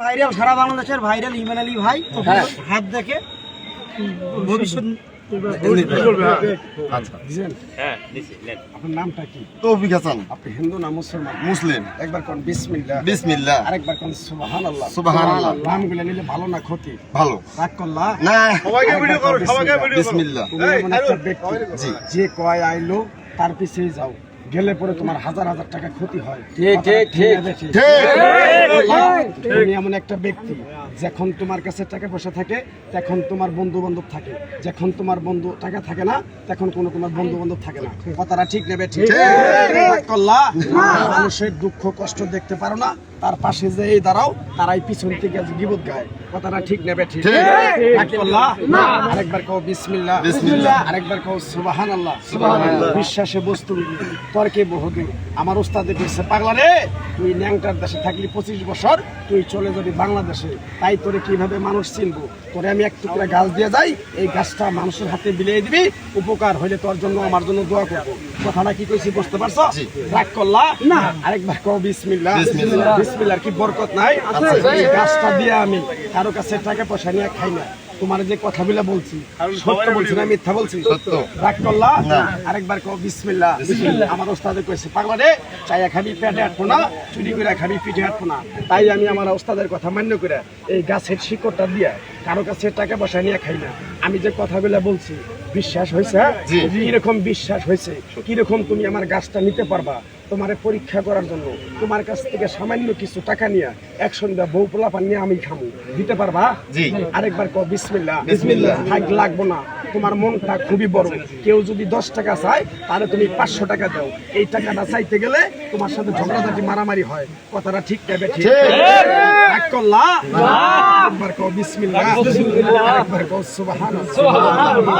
Viral সারা বাংলাদেশের viral ইমান আলী ভাই হাত দেখে ভবিষ্যৎ আপনার নামটা কি? তৌফিক হাসান। আপনি হিন্দু না মুসলমান? মুসলিম। একবার কোন বিসমিল্লাহ, বিসমিল্লাহ, আরেকবার কোন সুবহানাল্লাহ। সুবহানাল্লাহ। নামগুলো নিলে ভালো না ক্ষতি? ভালো। রাগ করলা না, সবাইকে ভিডিও করো, সবাইকে ভিডিও করো। বিসমিল্লাহ। তুমি এমন একটা ব্যক্তি জি, যে কয় আইলো তার পিছেই যাও, গেলে পরে তোমার হাজার হাজার টাকা ক্ষতি হয়। ঠিক ঠিক ঠিক ঠিক। তুমি এমন একটা ব্যক্তি যখন তোমার কাছে টাকা পয়সা থাকে তখন তোমার বন্ধু বান্ধব থাকে, যখন তোমার বন্ধু টাকা থাকে না তখন কোনো তোমার বন্ধু বান্ধব থাকে না। কথাটা ঠিক নেবে? ঠিক করলা। মানুষের দুঃখ কষ্ট দেখতে পারো না, তার পাশে যে এই দাঁড়াও, তারাই পিছন থেকে গিবত গায়। কথাটা ঠিক নেবে? ঠিক করলা। আরেকবার কও বিসমিল্লাহ, বিসমিল্লাহ, আরেকবার কও সুবহানাল্লাহ। সুবহানাল্লাহ। বিশ্বাসে বস্তু তর্কে বহুদূর। আমার ওস্তাদে কইছে, পাগলা রে, তুই ন্যাংটার দেশে থাকলি 25 বছর, তুই চলে যাবি বাংলাদেশে, তাই তোরে কিভাবে মানুষ চিনবো? তোরে আমি এক টুকরা গাছ দিয়ে যাই, এই গাছটা মানুষের হাতে বিলিয়ে দিবি, উপকার হইলে তোর জন্য আমার জন্য দোয়া করবো। কথাটা কি কইছি বুঝতে পারছো? রাগ করলা না। আরেকবার কও বিসমিল্লাহ, বিসমিল্লাহর কি বরকত নাই? এই গাছটা দিয়ে আমি কারো কাছে টাকা পয়সা নিয়ে খাই না। তোমার যে কথাগুলো বলছি সত্য বলছি না মিথ্যা বলছি? সত্য। রাগ করলা না। আরেকবার কও বিসমিল্লাহ। আমার ওস্তাদে কইছে, পাগলা রে, চাইয়া খাবি পেটে আটবো না, চুরি করে খাবি পিঠে আটবো না। তাই আমি আমার ওস্তাদের কথা মান্য করে এই গাছের শিকড়টা দিয়া কারো কাছে টাকা পয়সা নিয়ে খাই না। আমি যে কথাগুলো বলছি বিশ্বাস হয়েছে? কিরকম বিশ্বাস হয়েছে? কিরকম তুমি আমার গাছটা নিতে পারবা? তোমার পরীক্ষা করার জন্য তোমার কাছ থেকে সামান্য কিছু টাকা নিয়ে এক সন্ধ্যা বউ পোলাপান নিয়ে আমি খামু, দিতে পারবা? আরেকবার কও বিসমিল্লাহ। বিসমিল্লাহ। থাক লাগবো না, তোমার মনটা খুবই বড়। কেউ যদি 10 টাকা চায় তাহলে তুমি 500 টাকা দাও। এই টাকাটা চাইতে গেলে তোমার সাথে ঝগড়াঝাটি মারামারি হয়। কথাটা ঠিক নেবে? ঠিক রাগ করলা। একবার কও বিসমিল্লাহ, আরেকবার কও সুবহানাল্লাহ।